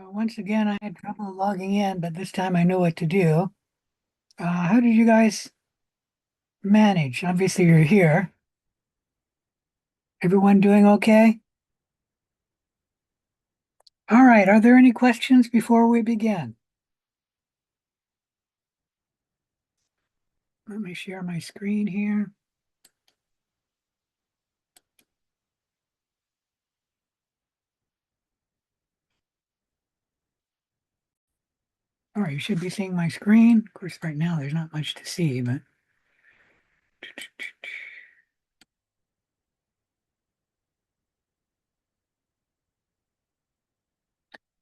Once again, I had trouble logging in, but this time I know what to do. How did you guys manage? Obviously, you're here. Everyone doing okay? All right. Are there any questions before we begin? Let me share my screen here. All right. You should be seeing my screen. Of course, right now there's not much to see, but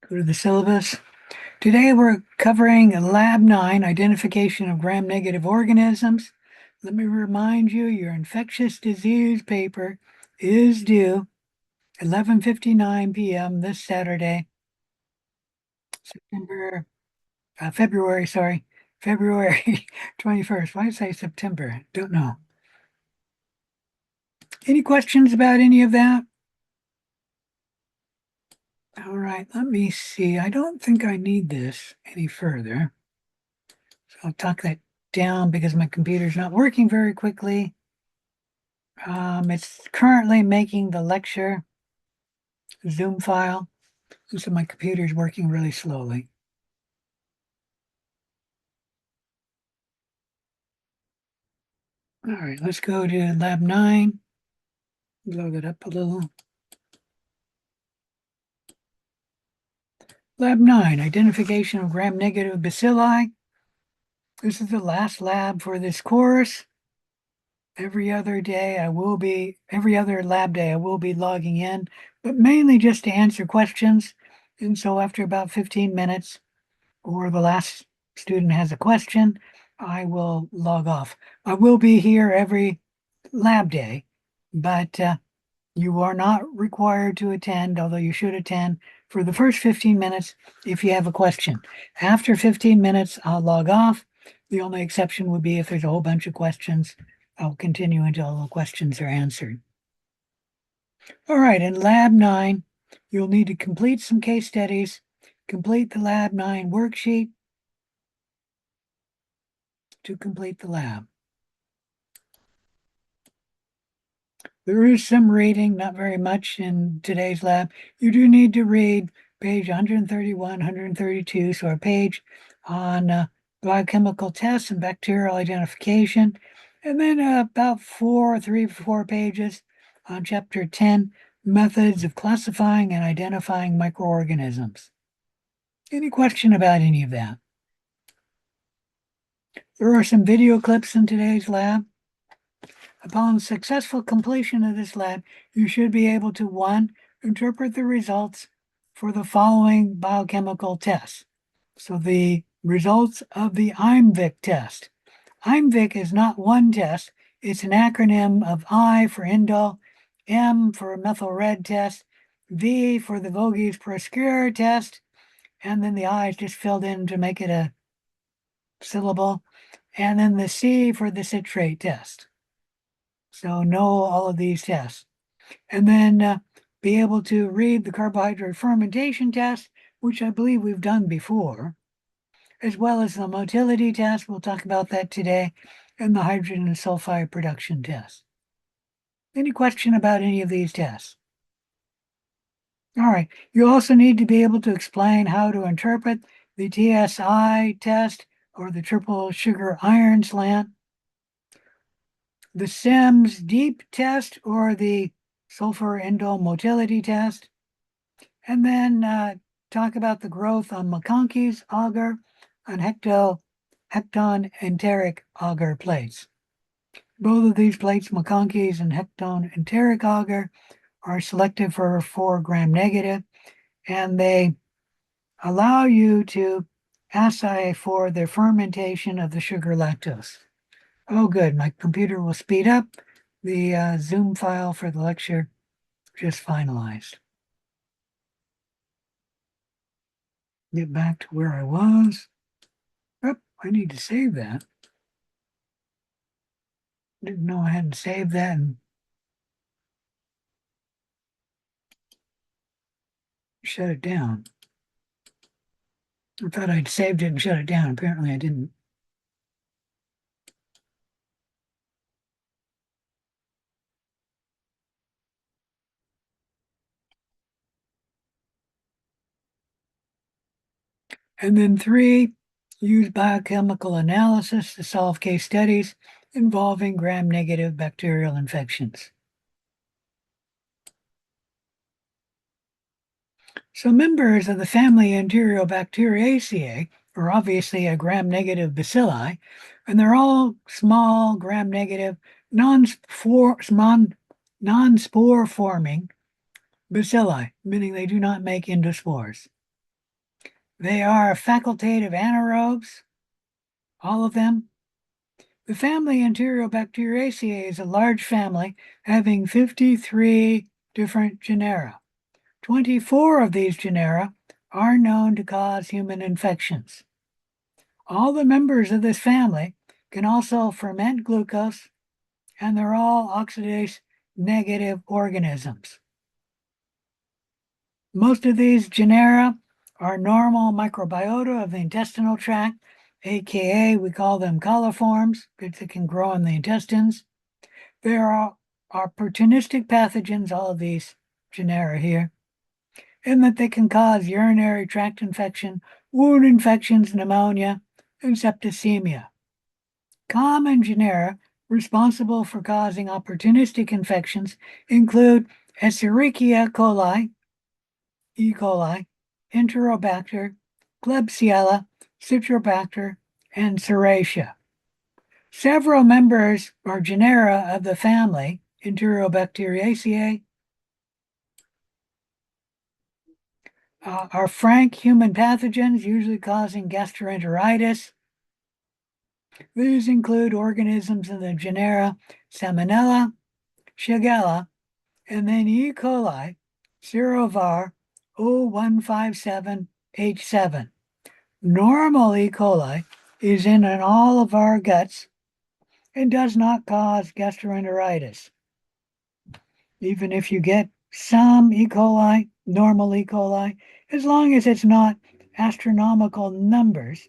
go to the syllabus. Today we're covering Lab 9, Identification of Gram-Negative Organisms. Let me remind you, your infectious disease paper is due 11:59 p.m. this Saturday, September, February, sorry, February 21st. Why did I say September? Don't know. Any questions about any of that? All right, let me see. I don't think I need this any further. So I'll tuck that down because my computer's not working very quickly. It's currently making the lecture Zoom file, and so my computer's working really slowly. All right, let's go to Lab 9. Load it up a little. Lab 9, Identification of Gram-Negative Bacilli. This is the last lab for this course. Every other lab day I will be logging in, but mainly just to answer questions. And so after about 15 minutes, or the last student has a question, I will log off. I will be here every lab day, but you are not required to attend, although you should attend for the first 15 minutes if you have a question. After 15 minutes, I'll log off. The only exception would be if there's a whole bunch of questions. I'll continue until all the questions are answered. All right, in Lab 9, you'll need to complete some case studies, complete the Lab 9 worksheet to complete the lab. There is some reading, not very much in today's lab. You do need to read page 131, 132, so a page on biochemical tests and bacterial identification, and then about 4 pages on chapter 10, methods of classifying and identifying microorganisms. Any question about any of that? There are some video clips in today's lab. Upon successful completion of this lab, you should be able to, one, interpret the results for the following biochemical tests. So the results of the IMVIC test. IMVIC is not one test. It's an acronym of I for indole, M for methyl red test, V for the Voges Proskura test, and then the I is just filled in to make it a syllable, and then the C for the citrate test. So know all of these tests. And then be able to read the carbohydrate fermentation test, which I believe we've done before, as well as the motility test. We'll talk about that today, and the hydrogen sulfide production test. Any question about any of these tests? All right. You also need to be able to explain how to interpret the TSI test or the triple sugar iron slant, the SIMS deep test or the sulfur indole motility test, and then talk about the growth on McConkey's auger and hecton enteric auger plates. Both of these plates, McConkey's and hecton enteric auger, are selected for 4 gram-negative, and they allow you to assay for the fermentation of the sugar lactose. Oh, good. My computer will speed up. The Zoom file for the lecture just finalized. Get back to where I was. Oh, I need to save that. Didn't know I hadn't saved that and shut it down. I thought I'd saved it and shut it down. Apparently I didn't. And then three, use biochemical analysis to solve case studies involving gram-negative bacterial infections. So members of the family Enterobacteriaceae are obviously a gram-negative bacilli, and they're all small gram-negative non-spore-forming bacilli, meaning they do not make endospores. They are facultative anaerobes, all of them. The family Enterobacteriaceae is a large family having 53 different genera. 24 of these genera are known to cause human infections. All the members of this family can also ferment glucose, and they're all oxidase negative organisms. Most of these genera are normal microbiota of the intestinal tract, aka we call them coliforms, because they can grow in the intestines. There are opportunistic pathogens, all of these genera here, in that they can cause urinary tract infection, wound infections, pneumonia, and septicemia. Common genera responsible for causing opportunistic infections include Escherichia coli, E. coli, Enterobacter, Klebsiella, Citrobacter, and Serratia. Several members or genera of the family Enterobacteriaceae are frank human pathogens, usually causing gastroenteritis. These include organisms in the genera Salmonella, Shigella, and then E. coli, Serovar 0157H7. Normal E. coli is in all of our guts and does not cause gastroenteritis. Even if you get some E. coli, normal E. coli, as long as it's not astronomical numbers,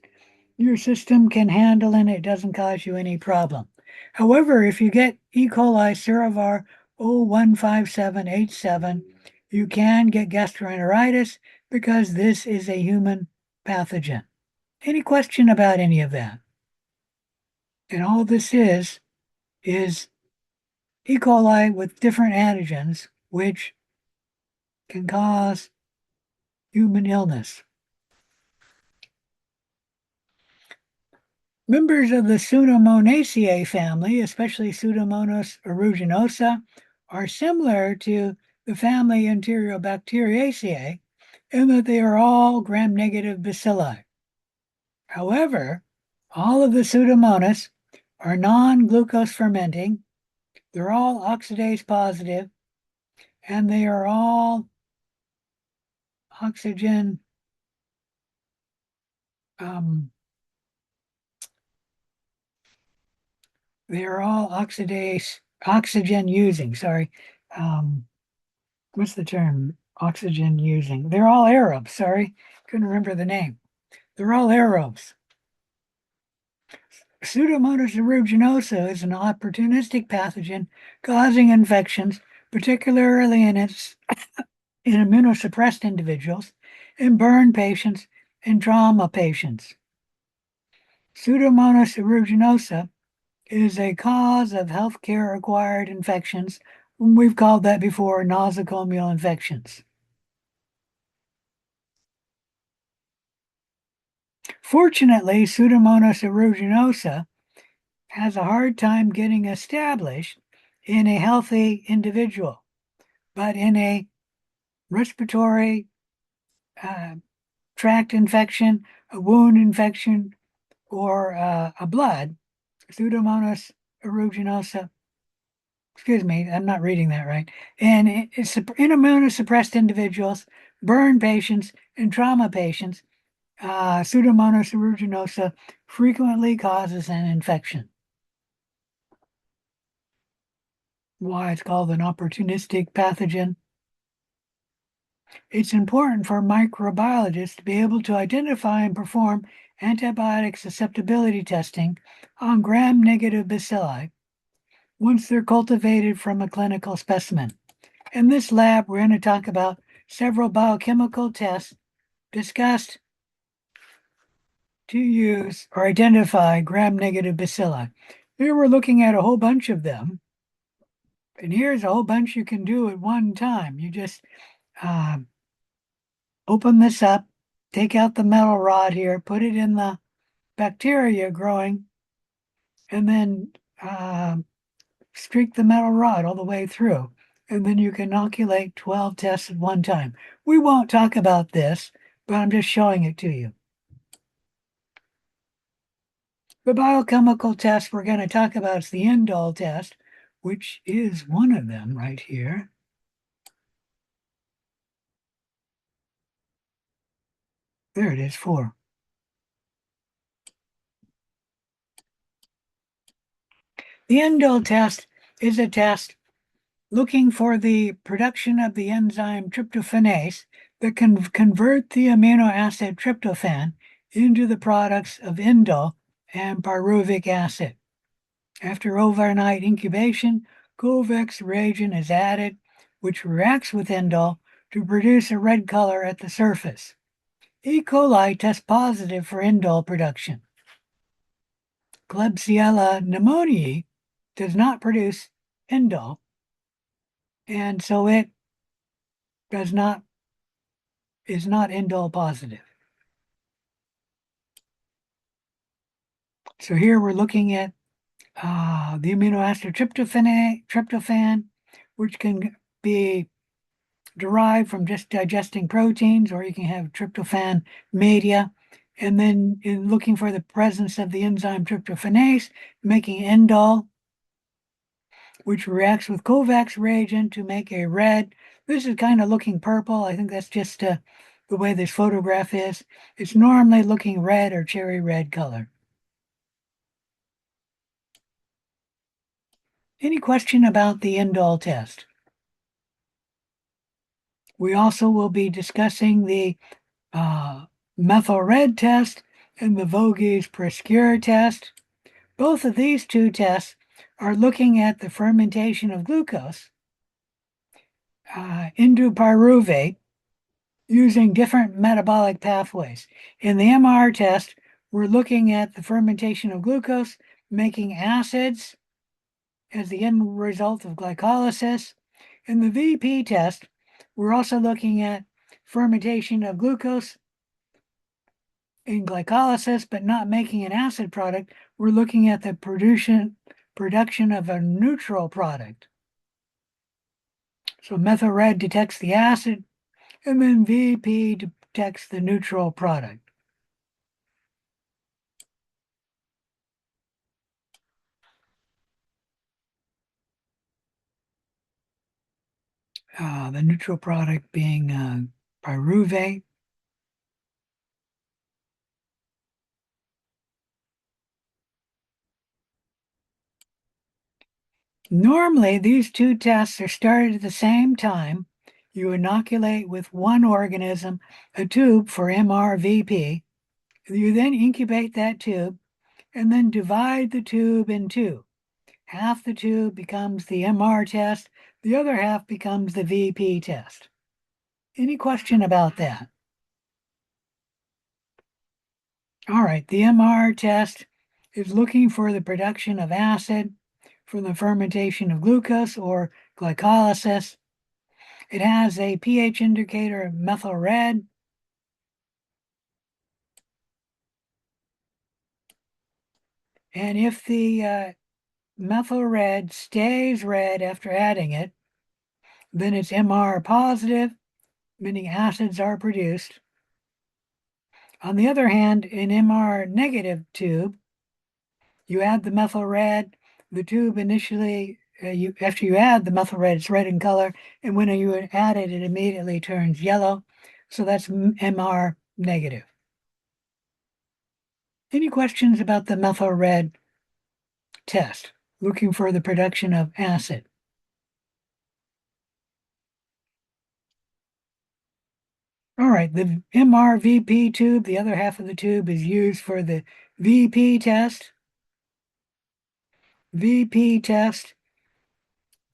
your system can handle and it doesn't cause you any problem. However, if you get E. coli serovar 0157H7, you can get gastroenteritis because this is a human pathogen. Any question about any of that? And all this is E. coli with different antigens, which can cause human illness. Members of the Pseudomonaceae family, especially Pseudomonas aeruginosa, are similar to the family Enterobacteriaceae in that they are all gram-negative bacilli. However, all of the Pseudomonas are non-glucose fermenting, they're all oxidase positive, and they are all oxygen they're all oxygen using, sorry. What's the term? Oxygen using. They're all aerobes, sorry. Couldn't remember the name. They're all aerobes. Pseudomonas aeruginosa is an opportunistic pathogen causing infections, particularly in immunosuppressed individuals, in burn patients, and trauma patients. Pseudomonas aeruginosa is a cause of healthcare acquired infections. We've called that before nosocomial infections. Fortunately, Pseudomonas aeruginosa has a hard time getting established in a healthy individual, but in a respiratory tract infection, a wound infection, or a blood, Pseudomonas aeruginosa, excuse me, I'm not reading that right, and in immunosuppressed individuals, burn patients, and trauma patients, Pseudomonas aeruginosa frequently causes an infection. Why it's called an opportunistic pathogen? It's important for microbiologists to be able to identify and perform antibiotic susceptibility testing on gram-negative bacilli once they're cultivated from a clinical specimen. In this lab, we're going to talk about several biochemical tests discussed to use or identify gram-negative bacilli. Here we're looking at a whole bunch of them, and here's a whole bunch you can do at one time. You just open this up, take out the metal rod here, put it in the bacteria growing, and then streak the metal rod all the way through. And then you can inoculate 12 tests at one time. We won't talk about this, but I'm just showing it to you. The biochemical test we're going to talk about is the indole test, which is one of them right here. There it is, 4. The indole test is a test looking for the production of the enzyme tryptophanase that can convert the amino acid tryptophan into the products of indole and pyruvic acid. After overnight incubation, Coolvex reagent is added, which reacts with indole to produce a red color at the surface. E. coli tests positive for indole production. Klebsiella pneumoniae does not produce indole, and so it is not indole positive. So here we're looking at the amino acid tryptophan, which can be derived from just digesting proteins, or you can have tryptophan media. And then in looking for the presence of the enzyme tryptophanase, making indole, which reacts with Coolvex reagent to make a red. This is kind of looking purple. I think that's just the way this photograph is. It's normally looking red or cherry red color. Any question about the indole test? We also will be discussing the methyl red test and the Voges Prescure test. Both of these two tests are looking at the fermentation of glucose into pyruvate using different metabolic pathways. In the MR test, we're looking at the fermentation of glucose, making acids as the end result of glycolysis. In the VP test, we're also looking at fermentation of glucose in glycolysis, but not making an acid product. We're looking at the production of a neutral product. So methyl red detects the acid, and then VP detects the neutral product. The neutral product being pyruvate. Normally, these two tests are started at the same time. You inoculate with one organism a tube for MRVP. You then incubate that tube and then divide the tube in two. Half the tube becomes the MR test, the other half becomes the VP test. Any question about that? All right, the MR test is looking for the production of acid from the fermentation of glucose or glycolysis. It has a pH indicator of methyl red. And if the methyl red stays red after adding it, then it's MR positive, meaning acids are produced. On the other hand, in MR negative tube, you add the methyl red, the tube initially, after you add the methyl red, it's red in color, and when you add it, it immediately turns yellow. So that's MR negative. Any questions about the methyl red test, looking for the production of acid? All right, the MRVP tube, the other half of the tube is used for the VP test. VP test,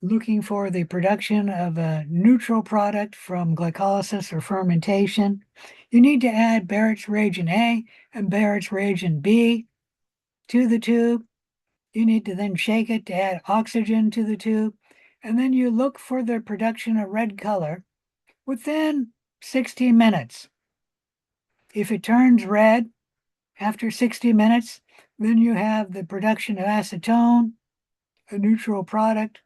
looking for the production of a neutral product from glycolysis or fermentation. You need to add Barrett's reagent A and Barrett's reagent B to the tube. You need to then shake it to add oxygen to the tube. And then you look for the production of red color within 60 minutes. If it turns red after 60 minutes, then you have the production of acetone, a neutral product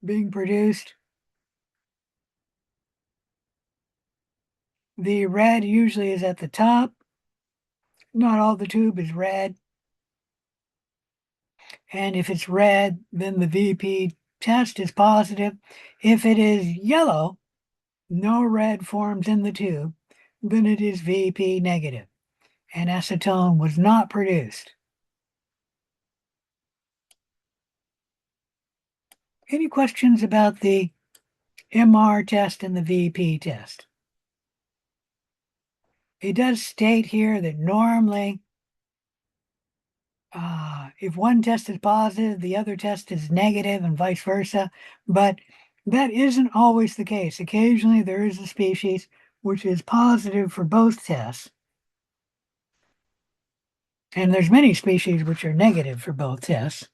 being produced. The red usually is at the top. Not all the tube is red. And if it's red, then the VP test is positive. If it is yellow, no red forms in the tube, then it is VP negative, and acetone was not produced. Any questions about the MR test and the VP test? It does state here that normally, if one test is positive, the other test is negative and vice versa, but that isn't always the case. Occasionally there is a species which is positive for both tests. And there's many species which are negative for both tests.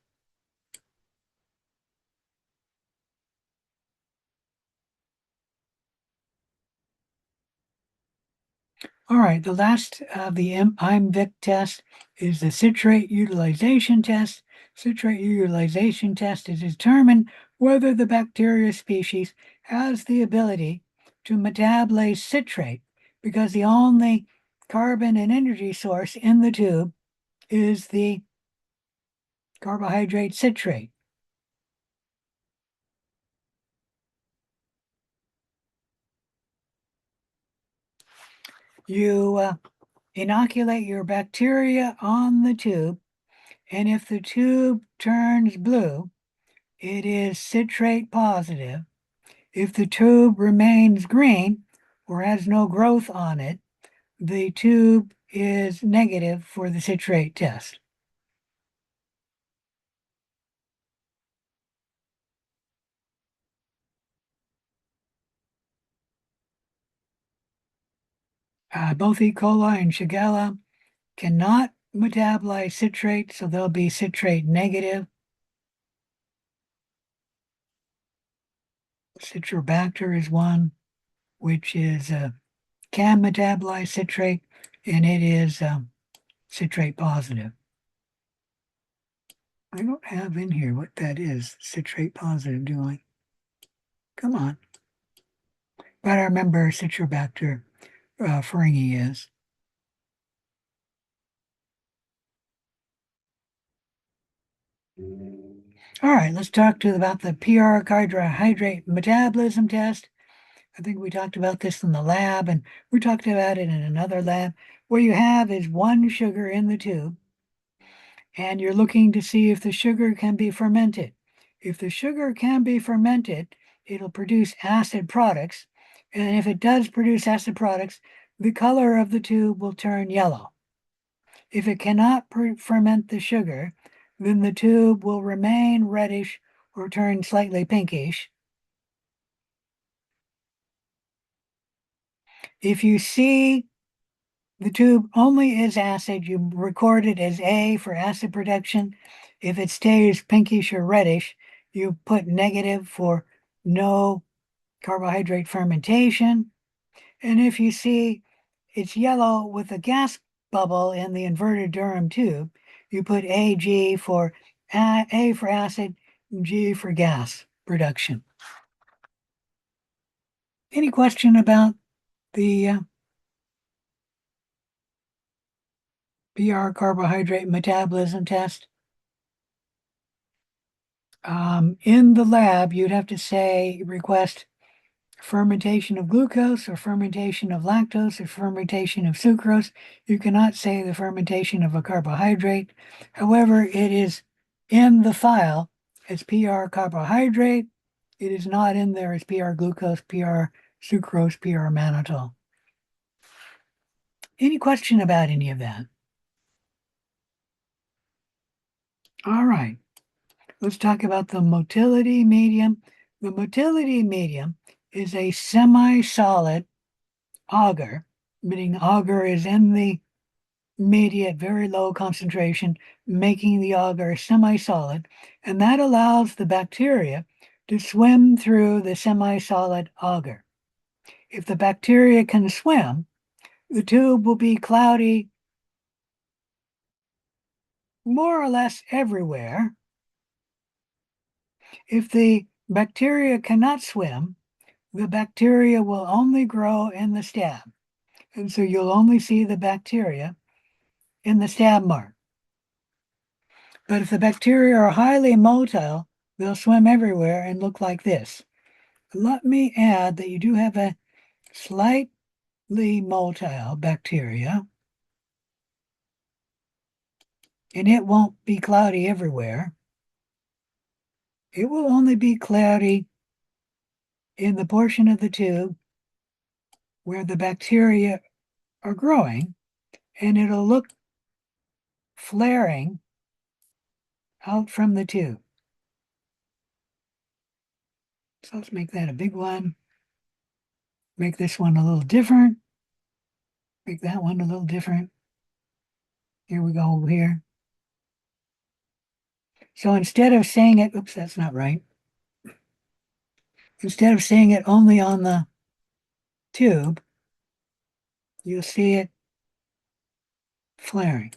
All right, the last of the IMVIC test is the citrate utilization test. Citrate utilization test is to determine whether the bacteria species has the ability to metabolize citrate, because the only carbon and energy source in the tube is the carbohydrate citrate. You inoculate your bacteria on the tube, and if the tube turns blue, it is citrate positive. If the tube remains green or has no growth on it, the tube is negative for the citrate test. Both E. coli and Shigella cannot metabolize citrate, so they'll be citrate negative. Citrobacter is one which is can metabolize citrate, and it is citrate positive. I don't have in here what that is, citrate positive, do I? Come on. But I remember Citrobacter Feringi is. All right, let's talk about the PR carbohydrate metabolism test. I think we talked about this in the lab, and we talked about it in another lab. What you have is one sugar in the tube, and you're looking to see if the sugar can be fermented. If the sugar can be fermented, it'll produce acid products. And if it does produce acid products, the color of the tube will turn yellow. If it cannot ferment the sugar, then the tube will remain reddish or turn slightly pinkish. If you see the tube only is acid, you record it as A for acid production. If it stays pinkish or reddish, you put negative for no carbohydrate fermentation. And if you see it's yellow with a gas bubble in the inverted Durham tube, you put AG for A for acid, G for gas production. Any question about the PR carbohydrate metabolism test? In the lab, you'd have to say, request fermentation of glucose or fermentation of lactose or fermentation of sucrose. You cannot say the fermentation of a carbohydrate. However, it is in the file as PR carbohydrate. It is not in there as PR glucose, PR sucrose, PR mannitol. Any question about any of that? All right, let's talk about the motility medium. The motility medium is a semi-solid agar, meaning agar is in the media at very low concentration, making the agar semi-solid, and that allows the bacteria to swim through the semi-solid agar. If the bacteria can swim, the tube will be cloudy more or less everywhere. If the bacteria cannot swim, the bacteria will only grow in the stab. And so you'll only see the bacteria in the stab mark. But if the bacteria are highly motile, they'll swim everywhere and look like this. Let me add that you do have a slightly motile bacteria, and it won't be cloudy everywhere. It will only be cloudy in the portion of the tube where the bacteria are growing, and it'll look flaring out from the tube. So let's make that a big one. Make this one a little different. Make that one a little different. Here we go over here. So instead of seeing it, oops, that's not right. Instead of seeing it only on the tube, you'll see it flaring.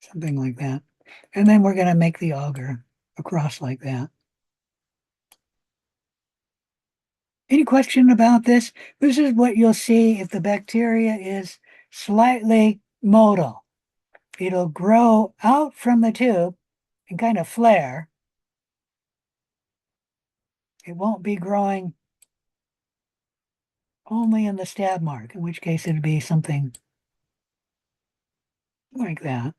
Something like that. And then we're going to make the auger across like that. Any question about this? This is what you'll see if the bacteria is slightly motile. It'll grow out from the tube and kind of flare. It won't be growing only in the stab mark, in which case it'd be something like that.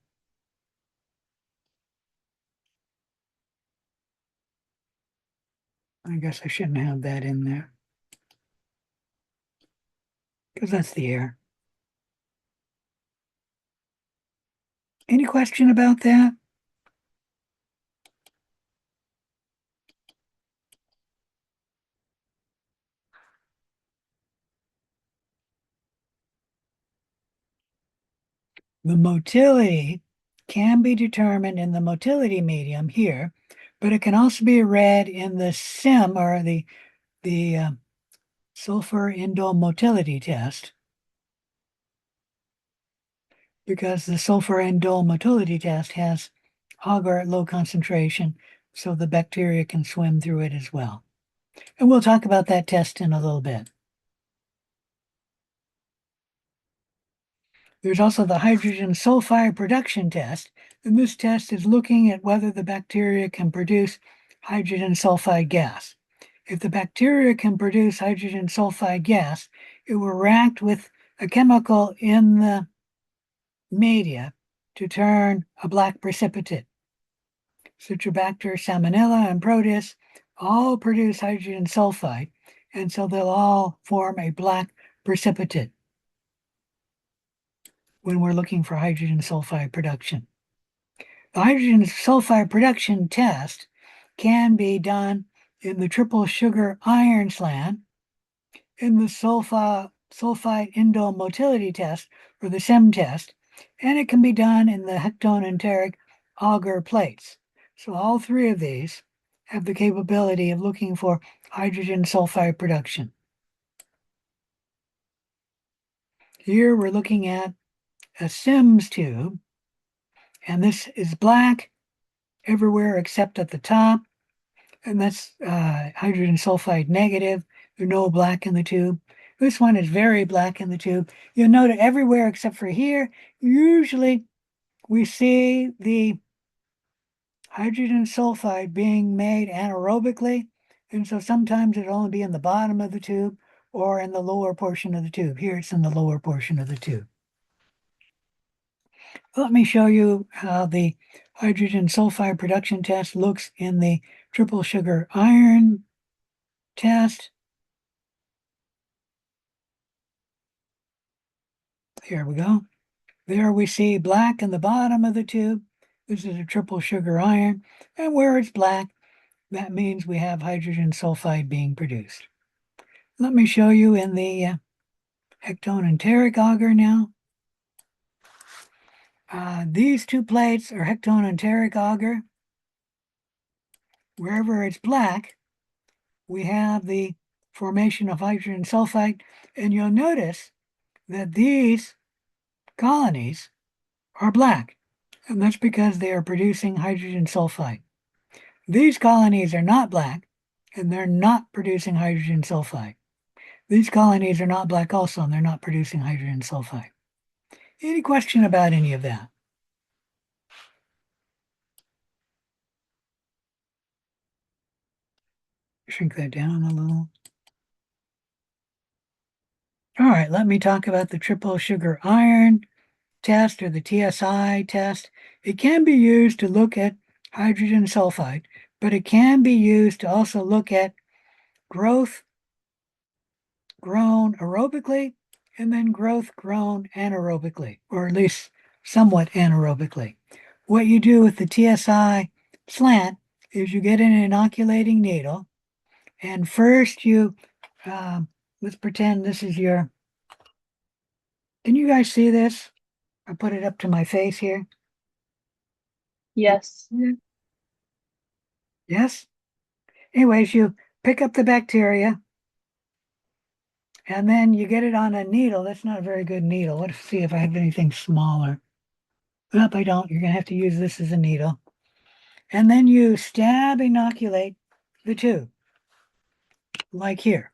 I guess I shouldn't have that in there because that's the air. Any question about that? The motility can be determined in the motility medium here, but it can also be read in the SIM or the sulfur indole motility test, because the sulfur indole motility test has agar at low concentration, so the bacteria can swim through it as well. And we'll talk about that test in a little bit. There's also the hydrogen sulfide production test, and this test is looking at whether the bacteria can produce hydrogen sulfide gas. If the bacteria can produce hydrogen sulfide gas, it will react with a chemical in the media to turn a black precipitate. Citrobacter, Salmonella, and Proteus all produce hydrogen sulfide, and so they'll all form a black precipitate when we're looking for hydrogen sulfide production. The hydrogen sulfide production test can be done in the triple sugar iron slant, in the sulfide indole motility test, or the SEM test, and it can be done in the hectone enteric agar plates. So all three of these have the capability of looking for hydrogen sulfide production. Here we're looking at a SIMS tube, and this is black everywhere except at the top, and that's hydrogen sulfide negative. There's no black in the tube. This one is very black in the tube. You'll note it everywhere except for here. Usually we see the hydrogen sulfide being made anaerobically, and so sometimes it'll only be in the bottom of the tube or in the lower portion of the tube. Here it's in the lower portion of the tube. Let me show you how the hydrogen sulfide production test looks in the triple sugar iron test. Here we go. There we see black in the bottom of the tube. This is a triple sugar iron, and where it's black, that means we have hydrogen sulfide being produced. Let me show you in the hectonenteric auger now. These two plates are hectonenteric auger. Wherever it's black, we have the formation of hydrogen sulfide, and you'll notice that these colonies are black, and that's because they are producing hydrogen sulfide. These colonies are not black, and they're not producing hydrogen sulfide. These colonies are not black also, and they're not producing hydrogen sulfide. Any question about any of that? Shrink that down a little. All right, let me talk about the triple sugar iron test or the TSI test. It can be used to look at hydrogen sulfide, but it can be used to also look at growth grown aerobically and then growth grown anaerobically, or at least somewhat anaerobically. What you do with the TSI slant is you get an inoculating needle, and first you, let's pretend this is your, can you guys see this? I put it up to my face here. Yes. Yes? Anyways, you pick up the bacteria and then you get it on a needle. That's not a very good needle. Let's see if I have anything smaller. Nope, I don't. You're going to have to use this as a needle. And then you stab inoculate the tube, like here.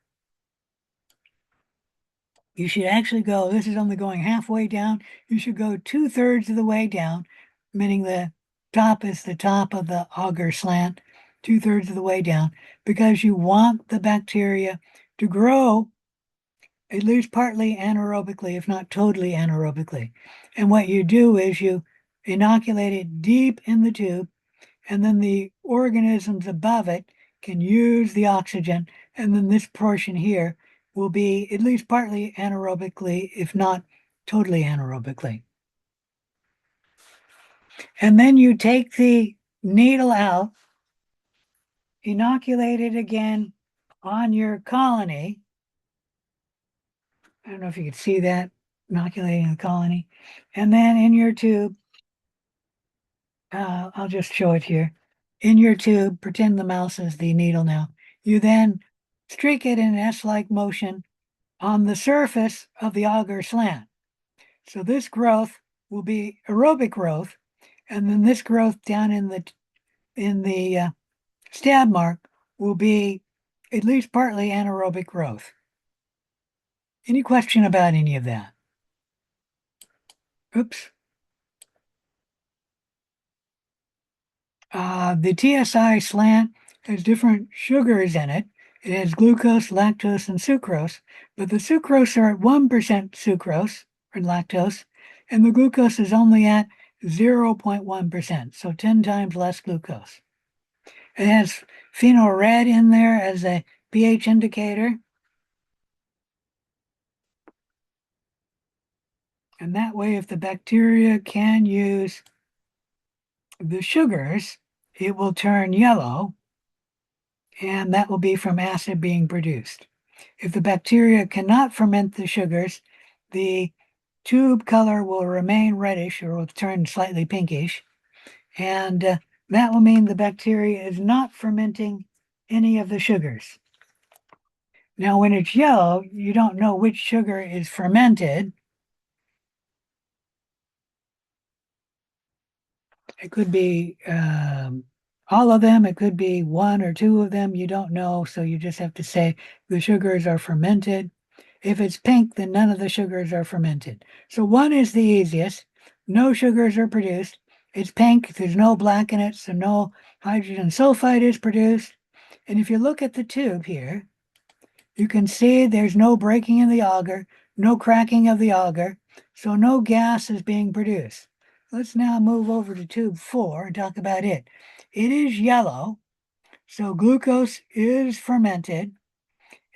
You should actually go, this is only going halfway down. You should go 2/3 of the way down, meaning the top is the top of the auger slant, 2/3 of the way down, because you want the bacteria to grow at least partly anaerobically, if not totally anaerobically. And what you do is you inoculate it deep in the tube, and then the organisms above it can use the oxygen, and then this portion here will be at least partly anaerobically, if not totally anaerobically. And then you take the needle out, inoculate it again on your colony. I don't know if you could see that, inoculating the colony. And then in your tube, I'll just show it here. In your tube, pretend the mouse is the needle now. You then streak it in an S-like motion on the surface of the auger slant. So this growth will be aerobic growth, and then this growth down in the stab mark will be at least partly anaerobic growth. Any question about any of that? Oops. The TSI slant has different sugars in it. It has glucose, lactose, and sucrose, but the sucrose are at 1% sucrose or lactose, and the glucose is only at 0.1%, so 10 times less glucose. It has phenol red in there as a pH indicator. And that way, if the bacteria can use the sugars, it will turn yellow, and that will be from acid being produced. If the bacteria cannot ferment the sugars, the tube color will remain reddish or will turn slightly pinkish, and that will mean the bacteria is not fermenting any of the sugars. Now, when it's yellow, you don't know which sugar is fermented. It could be all of them. It could be one or two of them. You don't know. So you just have to say the sugars are fermented. If it's pink, then none of the sugars are fermented. So one is the easiest. No sugars are produced. It's pink. There's no black in it. So no hydrogen sulfide is produced. And if you look at the tube here, you can see there's no breaking in the auger, no cracking of the auger. So no gas is being produced. Let's now move over to tube 4 and talk about it. It is yellow, so glucose is fermented,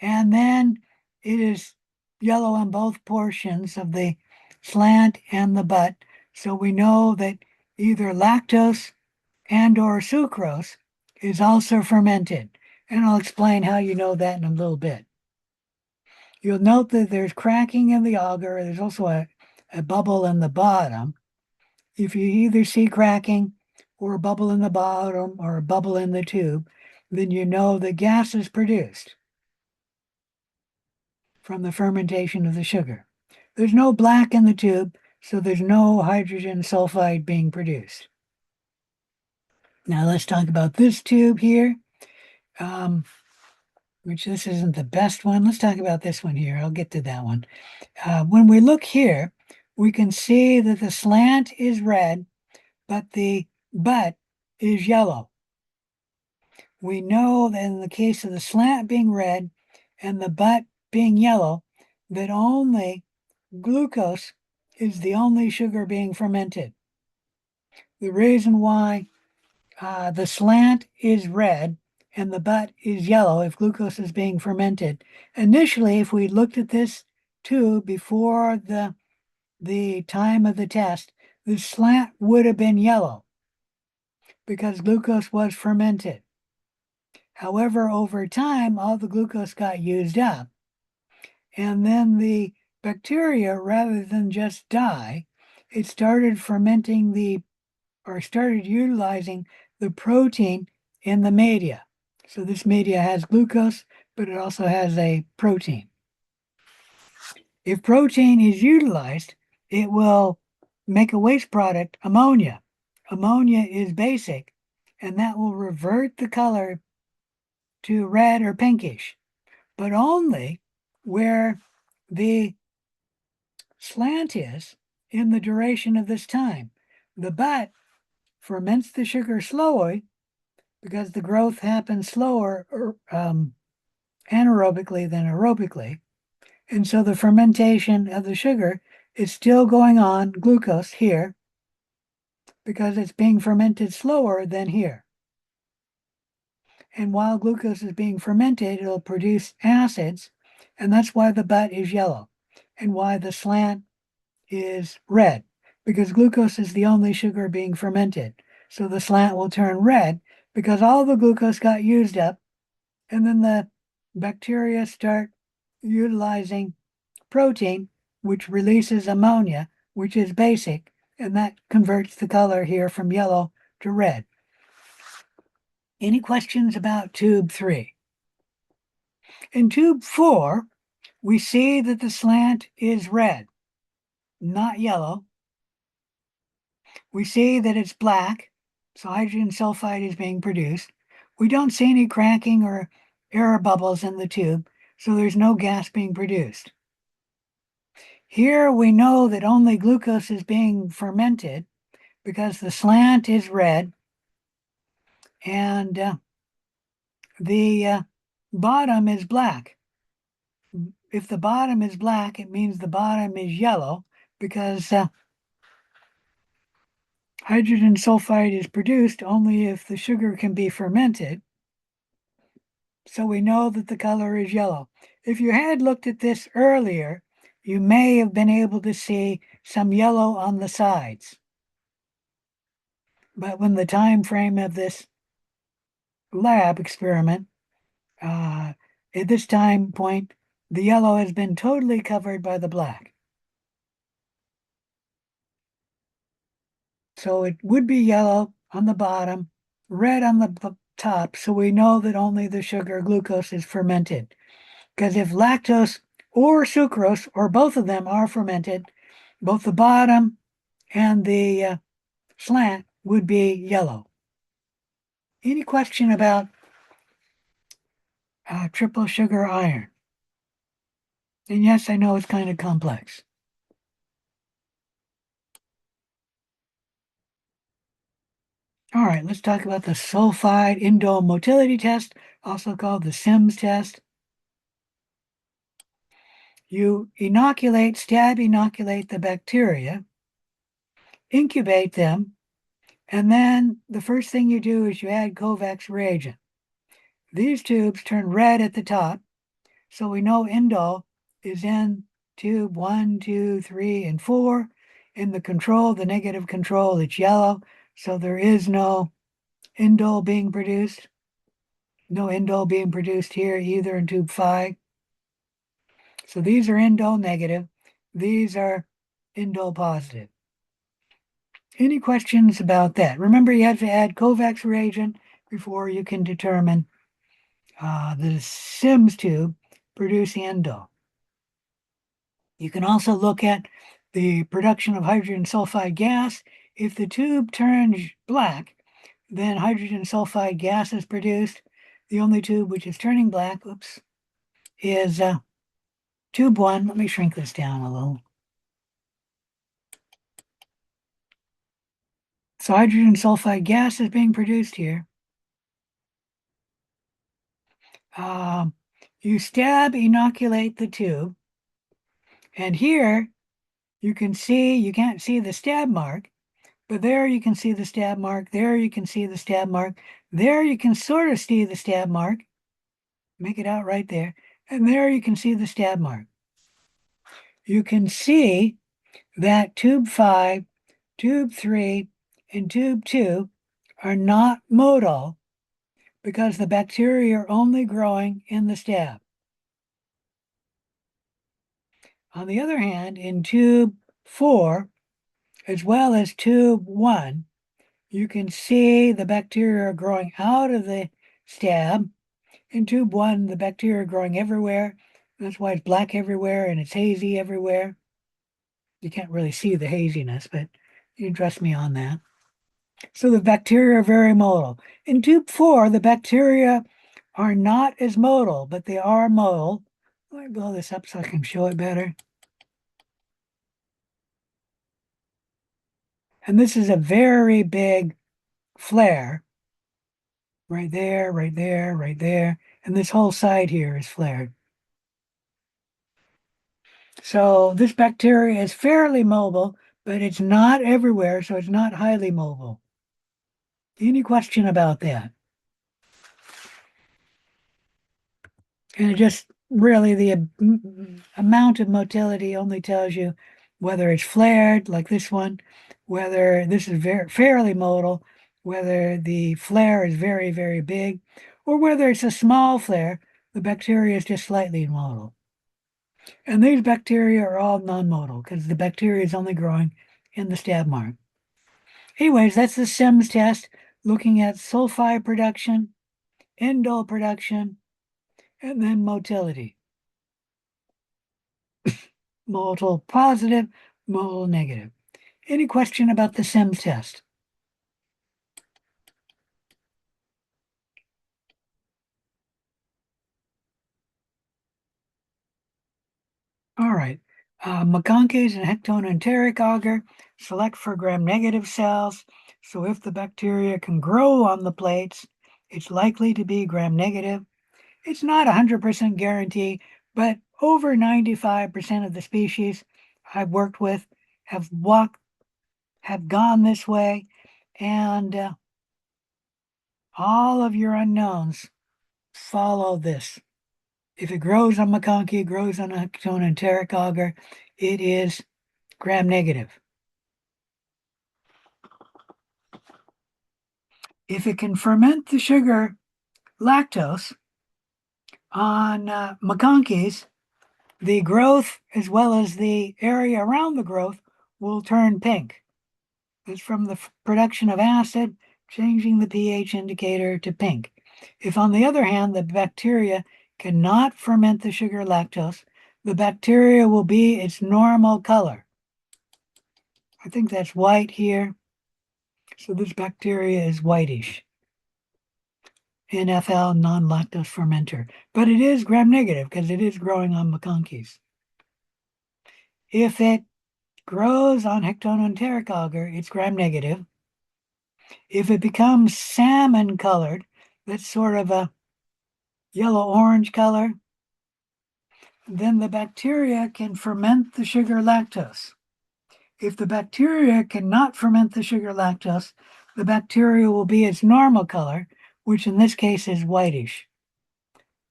and then it is yellow on both portions of the slant, and the butt. So we know that either lactose and or sucrose is also fermented. And I'll explain how you know that in a little bit. You'll note that there's cracking in the agar. There's also a bubble in the bottom. If you either see cracking or a bubble in the bottom or a bubble in the tube, then you know the gas is produced from the fermentation of the sugar. There's no black in the tube, so there's no hydrogen sulfide being produced. Now let's talk about this tube here, which this isn't the best one. Let's talk about this one here. I'll get to that one. When we look here, we can see that the slant is red, but the butt is yellow. We know that in the case of the slant being red and the butt being yellow, that only glucose is the only sugar being fermented. The reason why the slant is red and the butt is yellow if glucose is being fermented. Initially, if we looked at this tube before the time of the test, the slant would have been yellow because glucose was fermented. However, over time, all the glucose got used up. And then the bacteria, rather than just die, it started started utilizing the protein in the media. So this media has glucose, but it also has a protein. If protein is utilized, it will make a waste product, ammonia. Ammonia is basic, and that will revert the color to red or pinkish, but only where the slant is in the duration of this time. The butt ferments the sugar slowly because the growth happens slower anaerobically than aerobically. And so the fermentation of the sugar is still going on, glucose here, because it's being fermented slower than here. And while glucose is being fermented, it'll produce acids, and that's why the butt is yellow and why the slant is red, because glucose is the only sugar being fermented. So the slant will turn red because all the glucose got used up, and then the bacteria start utilizing protein, which releases ammonia, which is basic, and that converts the color here from yellow to red. Any questions about tube 3? In tube 4, we see that the slant is red, not yellow. We see that it's black, so hydrogen sulfide is being produced. We don't see any cracking or air bubbles in the tube, so there's no gas being produced. Here we know that only glucose is being fermented because the slant is red and the bottom is black. If the bottom is black, it means the bottom is yellow because hydrogen sulfide is produced only if the sugar can be fermented. So we know that the color is yellow. If you had looked at this earlier, you may have been able to see some yellow on the sides. But when the time frame of this lab experiment, at this time point, the yellow has been totally covered by the black. So it would be yellow on the bottom, red on the top, so we know that only the sugar glucose is fermented. Because if lactose or sucrose, or both of them are fermented, both the bottom and the slant would be yellow. Any question about triple sugar iron? And yes, I know it's kind of complex. All right, let's talk about the sulfide indole motility test, also called the SIMS test. You stab inoculate the bacteria, incubate them, and then the first thing you do is you add Kovacs reagent. These tubes turn red at the top, so we know indole is in tube 1, 2, 3, and 4. In the control, the negative control, it's yellow, so there is no indole being produced. No indole being produced here either in tube 5. So these are indole negative. These are indole positive. Any questions about that? Remember, you have to add Kovacs reagent before you can determine the Sims tube producing indole. You can also look at the production of hydrogen sulfide gas. If the tube turns black, then hydrogen sulfide gas is produced. The only tube which is turning black, is tube 1. Let me shrink this down a little. So hydrogen sulfide gas is being produced here. You stab inoculate the tube, and here you can't see the stab mark, but there you can see the stab mark, there you can see the stab mark, there you can sort of see the stab mark, make it out right there, and there you can see the stab mark. You can see that tube 5, tube 3, and tube 2 are not modal because the bacteria are only growing in the stab. On the other hand, in tube 4, as well as tube 1, you can see the bacteria are growing out of the stab. In tube 1, the bacteria are growing everywhere. That's why it's black everywhere and it's hazy everywhere. You can't really see the haziness, but you can trust me on that. So the bacteria are very modal. In tube 4, the bacteria are not as modal, but they are modal. Let me blow this up so I can show it better. And this is a very big flare. Right there, right there, right there. And this whole side here is flared. So this bacteria is fairly mobile, but it's not everywhere, so it's not highly mobile. Any question about that? And it just really the amount of motility only tells you whether it's flared like this one, whether this is fairly modal, whether the flare is very, very big, or whether it's a small flare, the bacteria is just slightly modal. And these bacteria are all non-modal because the bacteria is only growing in the stab mark. Anyways, that's the Sims test looking at sulfide production, indole production, and then motility. Modal positive, modal negative. Any question about the Sims test? All right. McConkey's and hectoenteric agar select for gram-negative cells. So if the bacteria can grow on the plates, it's likely to be gram-negative. It's not 100% guarantee, but over 95% of the species I've worked with have gone this way, and all of your unknowns follow this. If it grows on McConkey, it grows on a hectoenteric agar, it is gram-negative. If it can ferment the sugar lactose on McConkey's, the growth as well as the area around the growth will turn pink. It's from the production of acid, changing the pH indicator to pink. If, on the other hand, the bacteria cannot ferment the sugar lactose, the bacteria will be its normal color. I think that's white here. So this bacteria is whitish. NFL, non-lactose fermenter. But it is gram-negative because it is growing on McConkey's. If it grows on hectoenteric agar, it's gram-negative. If it becomes salmon colored, that's sort of a yellow-orange color, then the bacteria can ferment the sugar lactose. If the bacteria cannot ferment the sugar lactose, the bacteria will be its normal color, which in this case is whitish.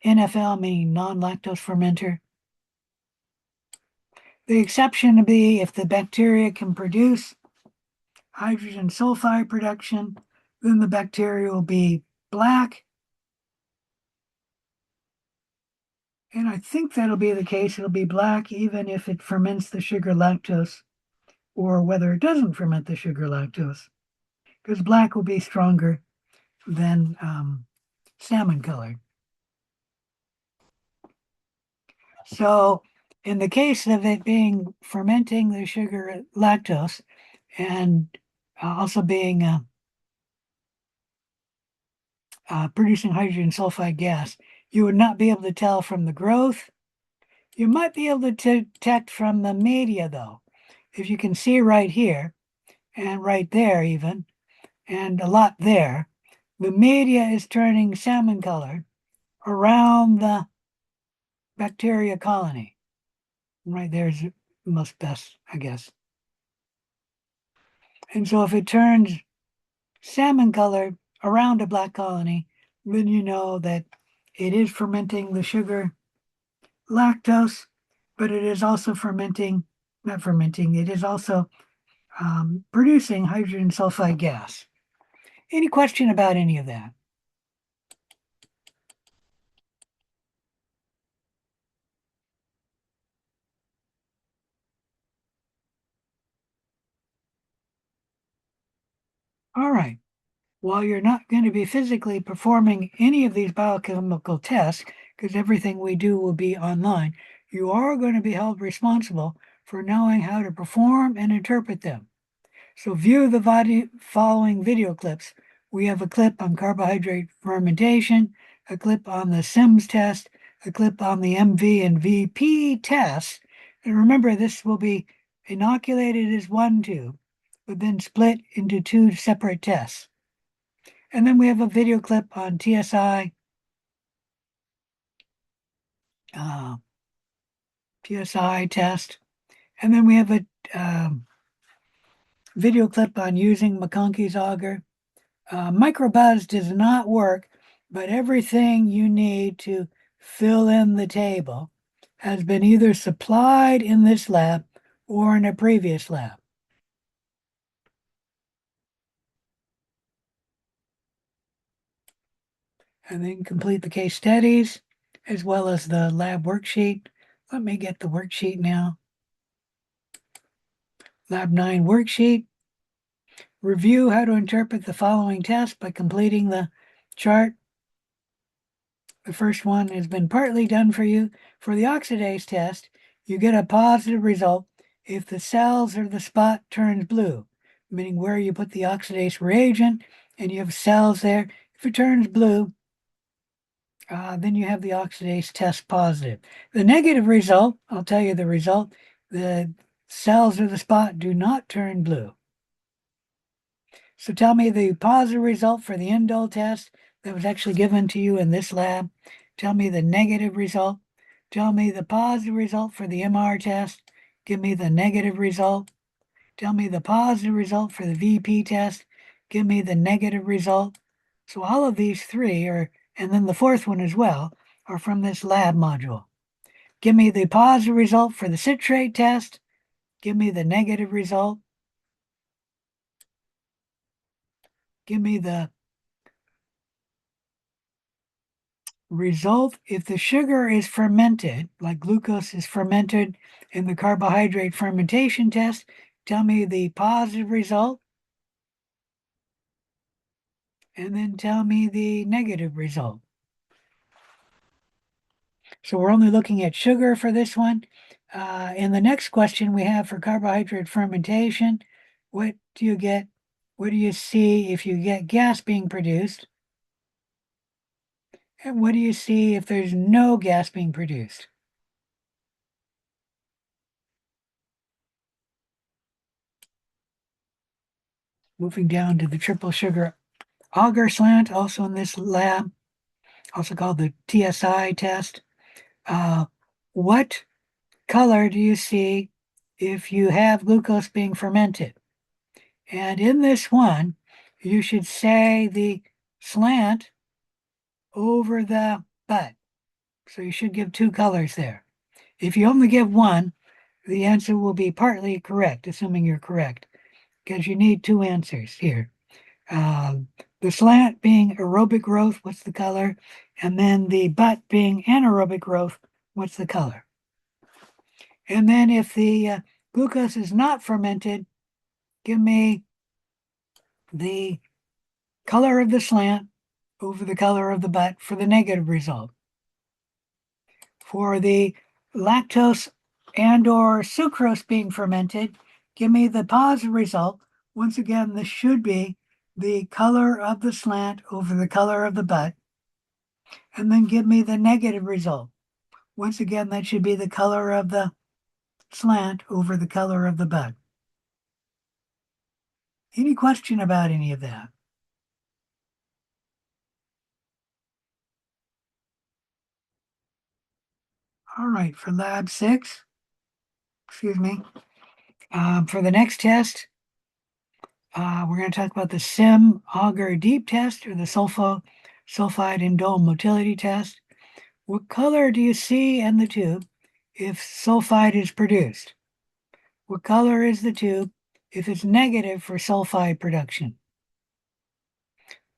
NFL meaning non-lactose fermenter. The exception to be if the bacteria can produce hydrogen sulfide production, then the bacteria will be black. And I think that'll be the case. It'll be black even if it ferments the sugar lactose or whether it doesn't ferment the sugar lactose, because black will be stronger than salmon colored. So in the case of it being fermenting the sugar lactose and also being producing hydrogen sulfide gas, you would not be able to tell from the growth. You might be able to detect from the media though. If you can see right here and right there even, and a lot there, the media is turning salmon colored around the bacteria colony. Right there is most best, I guess. And so if it turns salmon colored around a black colony, then you know that it is fermenting the sugar lactose, but it is also not fermenting, it is also producing hydrogen sulfide gas. Any question about any of that? All right. While you're not going to be physically performing any of these biochemical tests, because everything we do will be online, you are going to be held responsible for knowing how to perform and interpret them. So view the following video clips. We have a clip on carbohydrate fermentation, a clip on the SIMS test, a clip on the MV and VP tests. And remember, this will be inoculated as one tube, but then split into two separate tests. And then we have a video clip on TSI, uh, PSI test. And then we have a video clip on using McConkey's auger. MicroBuzz does not work, but everything you need to fill in the table has been either supplied in this lab or in a previous lab. And then complete the case studies as well as the lab worksheet. Let me get the worksheet now. Lab 9 worksheet. Review how to interpret the following test by completing the chart. The first one has been partly done for you. For the oxidase test, you get a positive result if the cells or the spot turns blue, meaning where you put the oxidase reagent and you have cells there. If it turns blue, then you have the oxidase test positive. The negative result, I'll tell you the result, the cells or the spot do not turn blue. So tell me the positive result for the indole test that was actually given to you in this lab. Tell me the negative result. Tell me the positive result for the MR test. Give me the negative result. Tell me the positive result for the VP test. Give me the negative result. So all of these three are, and then the fourth one as well, are from this lab module. Give me the positive result for the citrate test. Give me the negative result. Give me the result if the sugar is fermented, like glucose is fermented in the carbohydrate fermentation test. Tell me the positive result. And then tell me the negative result. So we're only looking at sugar for this one. In the next question we have for carbohydrate fermentation, what do you get? What do you see if you get gas being produced? And what do you see if there's no gas being produced? Moving down to the triple sugar auger slant, also in this lab, also called the TSI test. What color do you see if you have glucose being fermented? And in this one, you should say the slant over the butt. So you should give two colors there. If you only give one, the answer will be partly correct, assuming you're correct, because you need two answers here. The slant being aerobic growth, what's the color? And then the butt being anaerobic growth, what's the color? And then if the glucose is not fermented, give me the color of the slant over the color of the butt for the negative result. For the lactose and or sucrose being fermented, give me the positive result. Once again, this should be the color of the slant over the color of the butt. And then give me the negative result. Once again, that should be the color of the slant over the color of the butt. Any question about any of that? All right, for lab 6, excuse me, for the next test, we're going to talk about the SIM auger deep test or the sulfide indole motility test. What color do you see in the tube if sulfide is produced? What color is the tube if it's negative for sulfide production?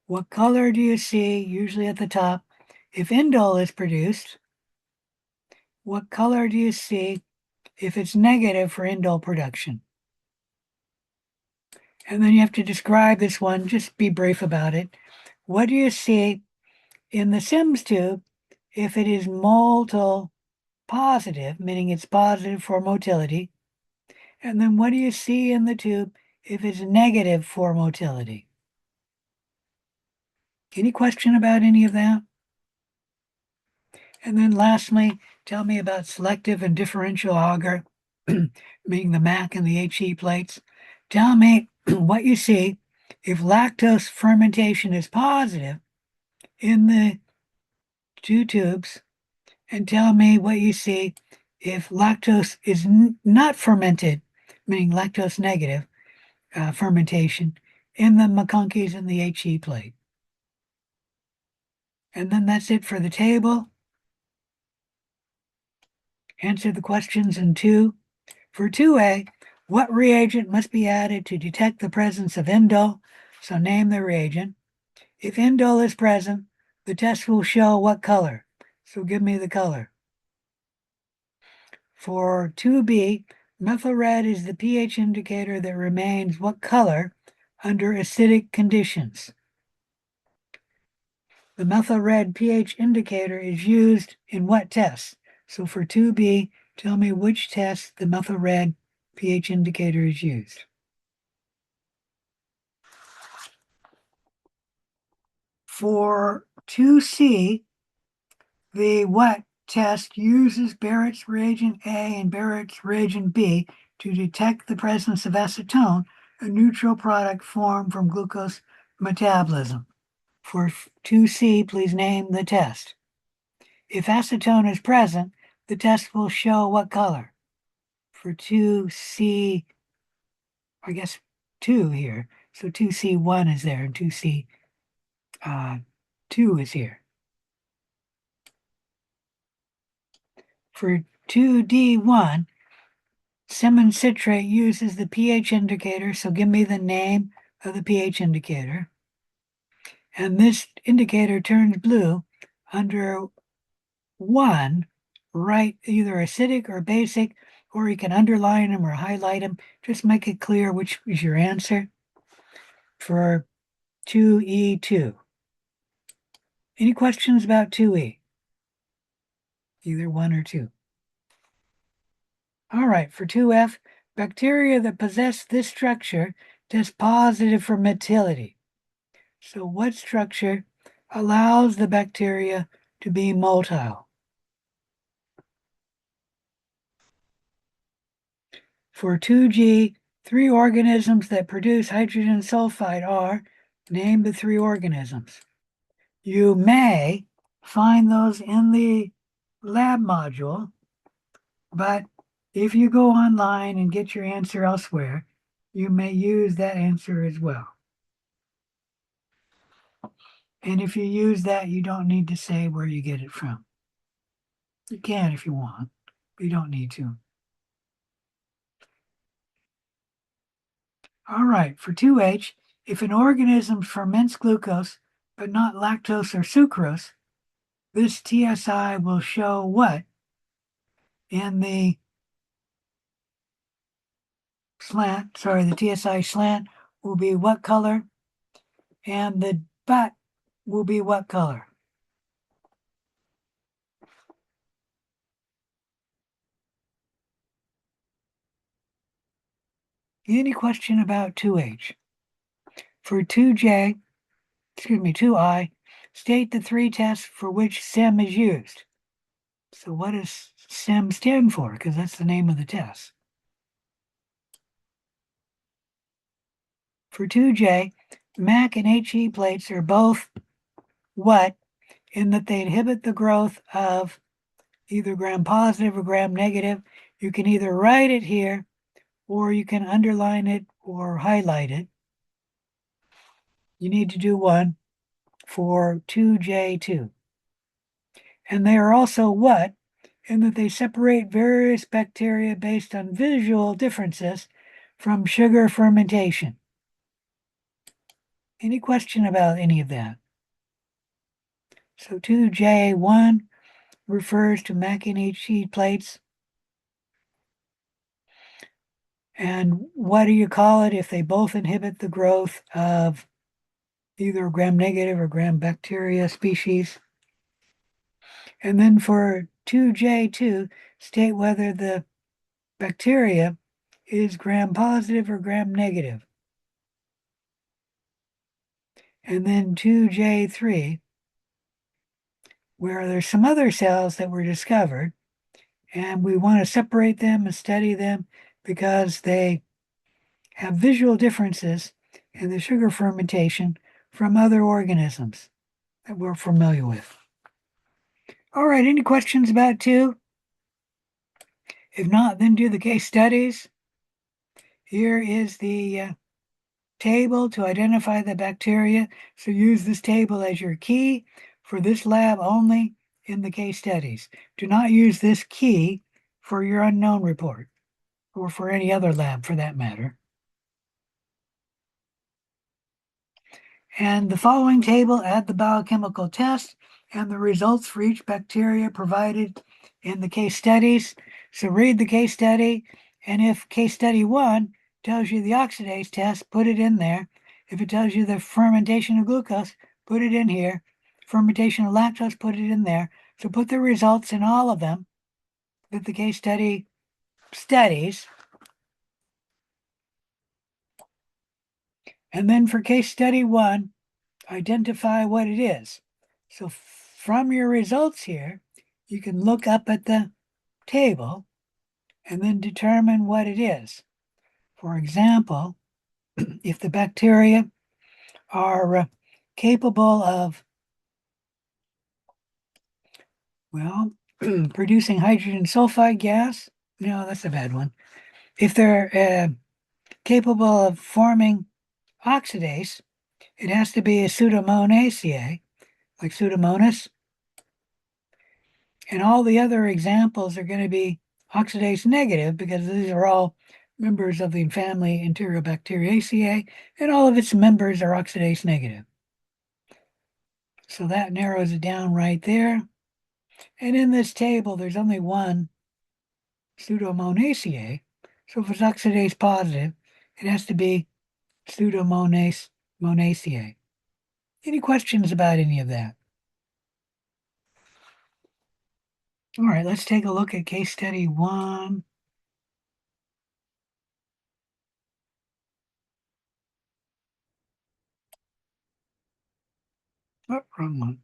What color do you see, usually at the top, if indole is produced? What color do you see if it's negative for indole production? And then you have to describe this one, just be brief about it. What do you see in the SIMS tube if it is motil positive, meaning it's positive for motility? And then what do you see in the tube if it's negative for motility? Any question about any of that? And then lastly, tell me about selective and differential auger, meaning the MAC and the HE plates. Tell me what you see if lactose fermentation is positive in the two tubes, and tell me what you see if lactose is not fermented, meaning lactose negative fermentation, in the McConkeys and the HE plate. And then that's it for the table. Answer the questions in 2. For 2A, what reagent must be added to detect the presence of indole? So name the reagent. If indole is present, the test will show what color. So give me the color. For 2B, methyl red is the pH indicator that remains what color under acidic conditions. The methyl red pH indicator is used in what test? So for 2B, tell me which test the methyl red pH indicator is used. For 2C, the what test uses Barrett's reagent A and Barrett's reagent B to detect the presence of acetone, a neutral product formed from glucose metabolism. For 2C, please name the test. If acetone is present, the test will show what color? For 2C, I guess 2 here. So 2C1 is there and 2C2 is here. For 2D1, Simmons citrate uses the pH indicator, so give me the name of the pH indicator. And this indicator turns blue under 1, write either acidic or basic, or you can underline them or highlight them. Just make it clear which is your answer for 2E2. Any questions about 2E? Either 1 or 2. All right, for 2F, bacteria that possess this structure test positive for motility. So what structure allows the bacteria to be motile? For 2G, 3 organisms that produce hydrogen sulfide are, name the 3 organisms. You may find those in the lab module, but if you go online and get your answer elsewhere, you may use that answer as well. And if you use that, you don't need to say where you get it from. You can if you want, but you don't need to. All right, for 2H, if an organism ferments glucose but not lactose or sucrose, this TSI will show what in the slant, sorry, the TSI slant will be what color, and the dot will be what color? Any question about 2H? For 2J, excuse me, 2I, state the three tests for which SIM is used. So what does SIM stand for? Because that's the name of the test. For 2J, MAC and HE plates are both what in that they inhibit the growth of either gram positive or gram negative. You can either write it here or you can underline it or highlight it. You need to do one for 2J2. And they are also what in that they separate various bacteria based on visual differences from sugar fermentation. Any question about any of that? So 2J1 refers to MAC and HE plates. And what do you call it if they both inhibit the growth of either gram negative or gram bacteria species? And then for 2J2, state whether the bacteria is gram positive or gram negative. And then 2J3, where there's some other cells that were discovered, and we want to separate them and study them because they have visual differences in the sugar fermentation from other organisms that we're familiar with. All right, any questions about 2? If not, then do the case studies. Here is the table to identify the bacteria. So use this table as your key for this lab only in the case studies. Do not use this key for your unknown report or for any other lab for that matter. And the following table add the biochemical test and the results for each bacteria provided in the case studies. So read the case study, and if case study 1 tells you the oxidase test, put it in there. If it tells you the fermentation of glucose, put it in here. Fermentation of lactose, put it in there. So put the results in all of them that the case study studies. And then for case study 1, identify what it is. So from your results here, you can look up at the table and then determine what it is. For example, if the bacteria are capable of, well, producing hydrogen sulfide gas, no, that's a bad one. If they're capable of forming oxidase, it has to be a Pseudomonaceae, like Pseudomonas. And all the other examples are going to be oxidase negative because these are all members of the family Enterobacteriaceae, and all of its members are oxidase negative. So that narrows it down right there. And in this table, there's only one Pseudomonaceae. So if it's oxidase positive, it has to be Pseudomonaceae. Any questions about any of that? All right, let's take a look at case study 1. Oh, wrong one.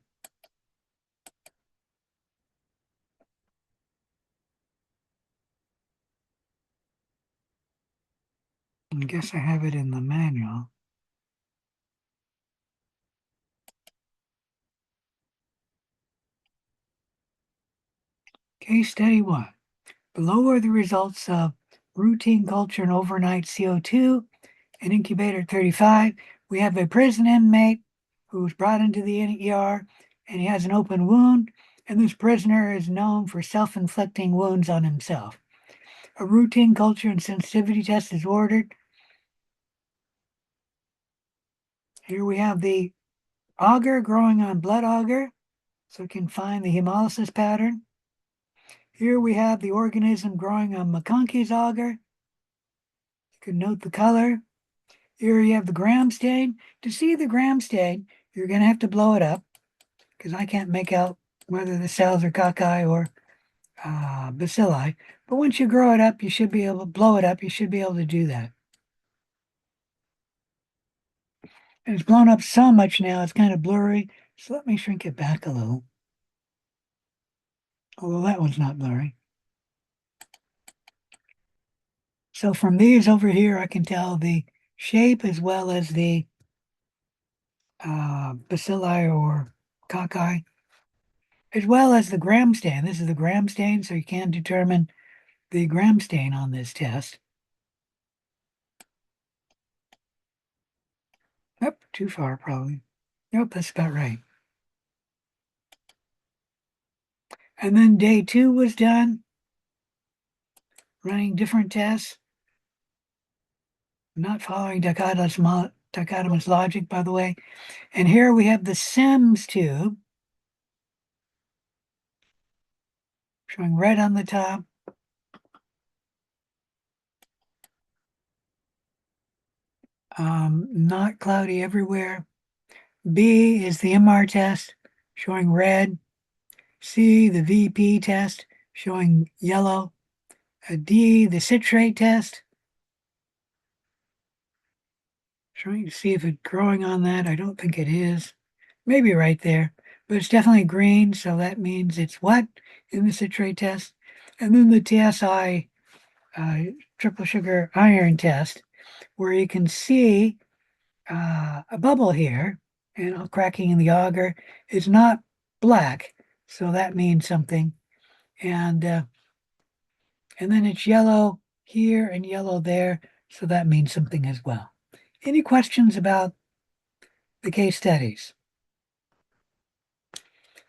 I guess I have it in the manual. Case study 1. Below are the results of routine culture and overnight CO2 in incubator 35. We have a prison inmate who was brought into the ER and he has an open wound, and this prisoner is known for self-inflicting wounds on himself. A routine culture and sensitivity test is ordered. Here we have the agar growing on blood agar, so we can find the hemolysis pattern. Here we have the organism growing on McConkey's agar. You can note the color. Here you have the gram stain. To see the gram stain, you're going to have to blow it up because I can't make out whether the cells are cocci or bacilli. But once you grow it up, you should be able to blow it up. You should be able to do that. And it's blown up so much now, it's kind of blurry. So let me shrink it back a little. Although that one's not blurry. So from these over here, I can tell the shape as well as the bacilli or cocci, as well as the gram stain. This is the gram stain, so you can determine the gram stain on this test. Nope, too far probably. Nope, that's about right. And then day 2 was done, running different tests, not following dichotomous logic, by the way. And here we have the SEMS tube, showing red on the top. Not cloudy everywhere. B is the MR test, showing red. C, the VP test, showing yellow. D, the citrate test, trying to see if it's growing on that. I don't think it is. Maybe right there, but it's definitely green, so that means it's what in the citrate test? And then the TSI triple sugar iron test, where you can see a bubble here, and cracking in the agar. It's not black, so that means something. And then it's yellow here and yellow there, so that means something as well. Any questions about the case studies?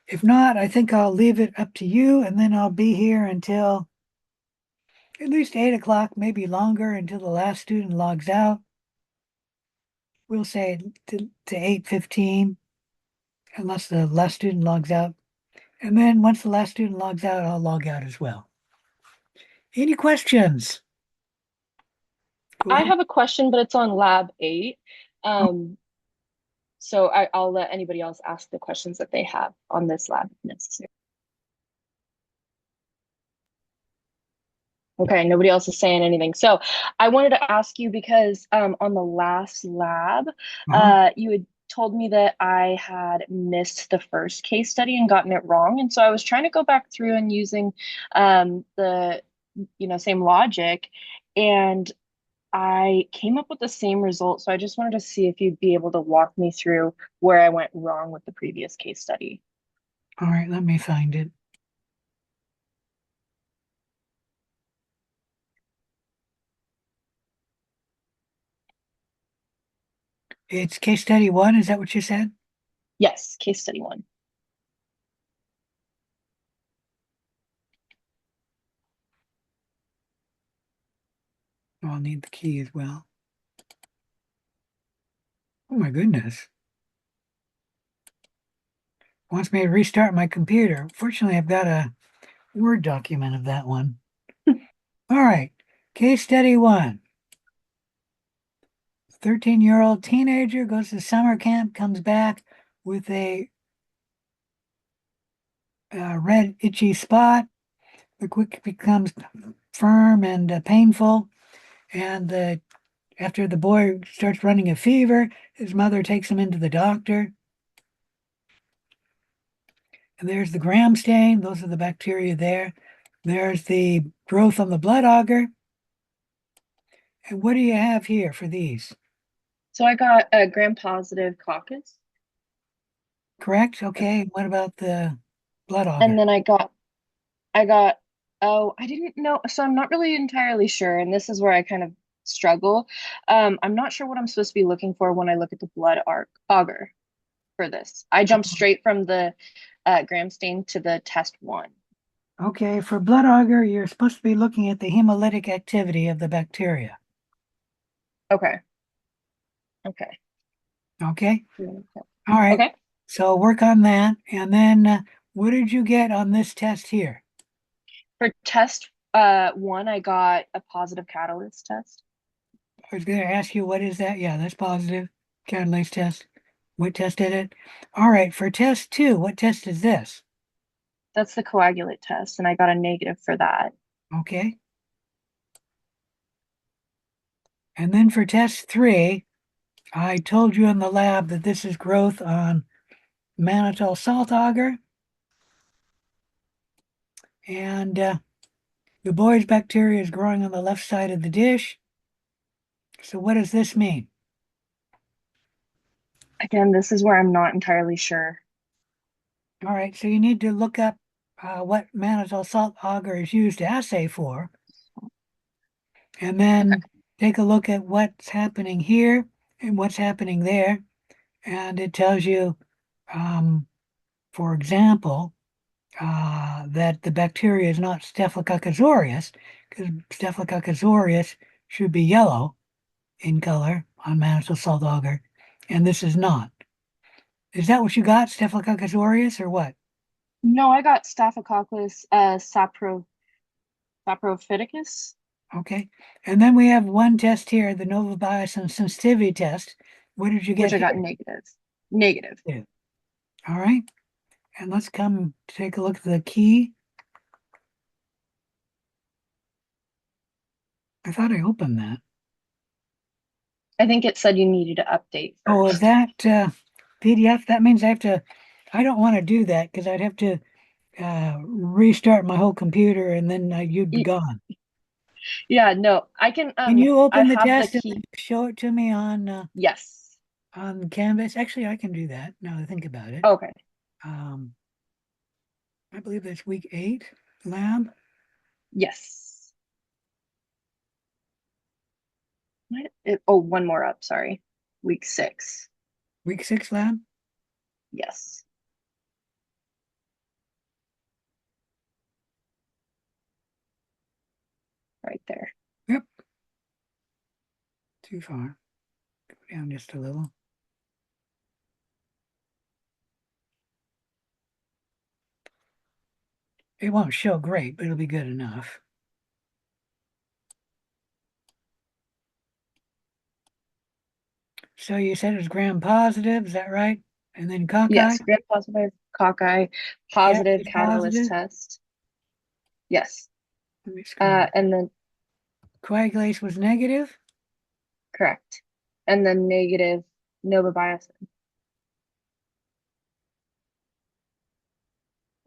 If not, I think I'll leave it up to you, and then I'll be here until at least 8 o'clock, maybe longer, until the last student logs out. We'll say to 8:15, unless the last student logs out. And then once the last student logs out, I'll log out as well. Any questions? Go I ahead. have a question, but it's on lab 8. Oh, Um, so I'll let anybody else ask the questions that they have on this lab if necessary. Okay, nobody else is saying anything. So I wanted to ask you because on the last lab, uh-huh. you had told me that I had missed the first case study and gotten it wrong. And so I was trying to go back through and using the same logic, and I came up with the same result. So I just wanted to see if you'd be able to walk me through where I went wrong with the previous case study. All right, let me find it. It's case study 1, is that what you said? Yes, case study 1. Oh, I'll need the key as well. Oh my goodness. Wants me to restart my computer. Fortunately, I've got a Word document of that one. All right. Case study 1. 13-year-old teenager goes to summer camp, comes back with a red itchy spot. The quick becomes firm and painful. And after the boy starts running a fever, his mother takes him into the doctor. And there's the gram stain. Those are the bacteria there. There's the growth on the blood agar. And what do you have here for these? So I got a gram-positive coccus, Correct? Okay. What about the blood and agar? then I got, oh, I didn't know. So I'm not really entirely sure, and this is where I kind of struggle. I'm not sure what I'm supposed to be looking for when I look at the blood arc auger for this. I jumped straight from the gram stain to the test 1. Okay. For blood agar, you're supposed to be looking at the hemolytic activity of the bacteria. Okay. Okay. Okay. All right. Okay. So work on that. And then what did you get on this test here? For test one, I got a positive catalyst test. I was going to ask you, what is that? Yeah, that's positive. Catalase test. What test did it? All right. For test two, what test is this? That's the coagulate test, and I got a negative for that. Okay. And then for test three, I told you in the lab that this is growth on mannitol salt agar. And the Boy's bacteria is growing on the left side of the dish. So what does this mean? Again, this is where I'm not entirely sure. All right, so you need to look up what mannitol salt agar is used to assay for, and Okay. then take a look at what's happening here and what's happening there. And it tells you, um, for example, that the bacteria is not Staphylococcus aureus, because Staphylococcus aureus should be yellow in color on mannitol salt agar, and this is not. Is that what you got, Staphylococcus aureus, or what? No, I got Staphylococcus saprophyticus, Okay. And then we have one test here, the Nova Biosin sensitivity test. What did you get which I got here? negative. Negative. Yeah. All right. And let's come take a look at the key. I thought I opened that. I think it said you needed to update Oh, is first. that PDF? That means I have to, I don't want to do that because I'd have to restart my whole computer and then you'd be Y- gone. Yeah, no, I can Can you I open the have the test and then key. show it to me Yes. on Canvas? Actually, I can do that now that I think about it. Okay. Um, I believe that's week 8 lab. Yes. Oh, one more up, sorry. Week 6. Week 6 lab. Yes. Right there. Yep, too far. Go down just a little. It won't show great, but it'll be good enough. So you said it was gram positive, is that right? And then cockeye, Yes, gram-positive cockeye, positive catalase catalyst positive. test. Yes. Let me scroll. And then Coagulase was negative. correct. And then negative novobiocin.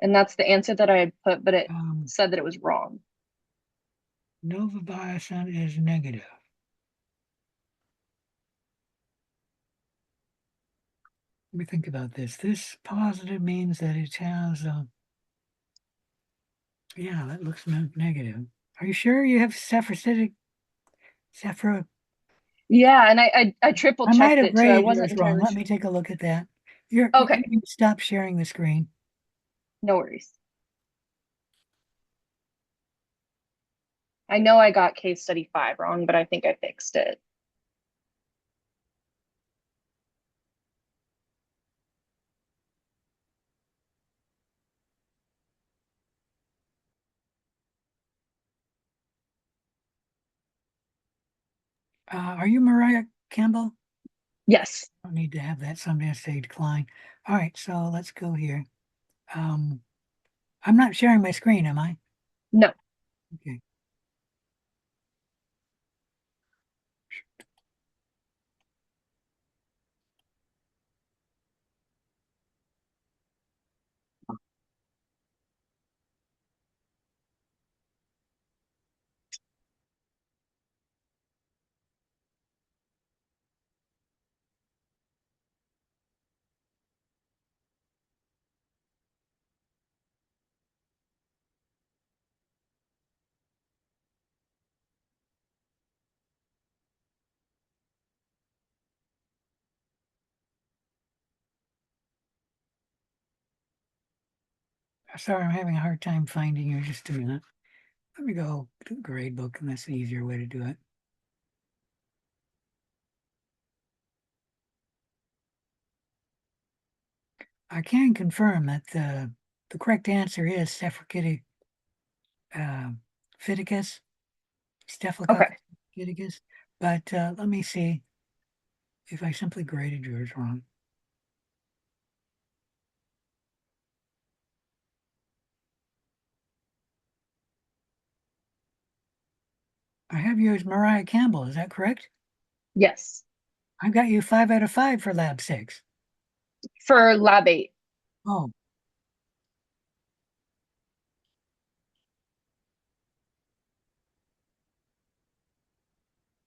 And that's the answer that I had put, but it Um, said that it was wrong. Nova Biosin is negative. Let me think about this. This positive means that it has, yeah, that looks negative. Are you sure you have saprophytic, sappro? Yeah, and I triple I might checked have it too. I graded wasn't yours wrong. entirely Let sure. me take a look at that. You Okay, need to stop sharing the screen. no worries. I know I got case study 5 wrong, but I think I fixed it. Are you Mariah Campbell? Yes. Don't need to have that. Someday say decline. All right, so let's go here. Um, I'm not sharing my screen, am I? No. Okay. Sorry, I'm having a hard time finding you. Just a minute. Let me go to the grade book, and that's the easier way to do it. All right, so let's go here. Um, I'm not sharing my screen, am I? Okay. No. All right, so let's go here. Are you Mariah Campbell? Yes. Okay. I can confirm that the correct answer is Staphylococcus uh, phyticus, Okay. Staphylococcus phyticus. But let me see if I simply graded yours wrong. I have you as Mariah Campbell. Is that correct? Yes. I've got you 5 out of 5 for lab 6. For lab 8. Oh,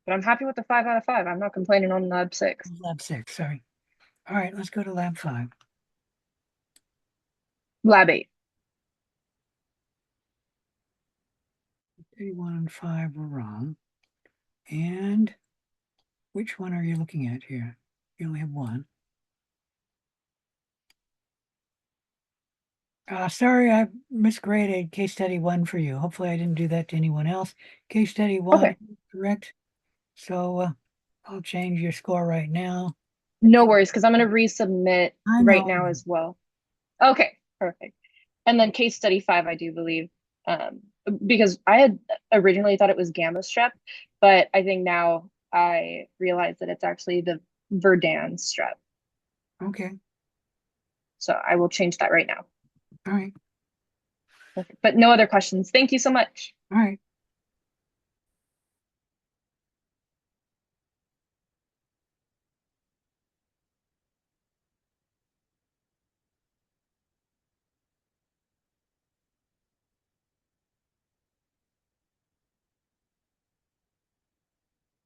But I'm happy with the 5 out of 5. I'm not complaining on lab 6. lab 6. Sorry. All right, let's go to lab 5. Lab 8. 31 and 5 were wrong. And which one are you looking at here? You only have one. Sorry, I misgraded case study 1 for you. Hopefully I didn't do that to anyone else. Case study 1 Okay. is correct. So I'll change your score right now. No worries, because I'm going to resubmit I right know. now as well. Okay, perfect. And then case study 5, I do believe, um, because I had originally thought it was gamma strep, but I think now I realize that it's actually the Verdun strep. Okay. So I will change that right now. All right. Perfect. But no other questions. Thank you so much. All right.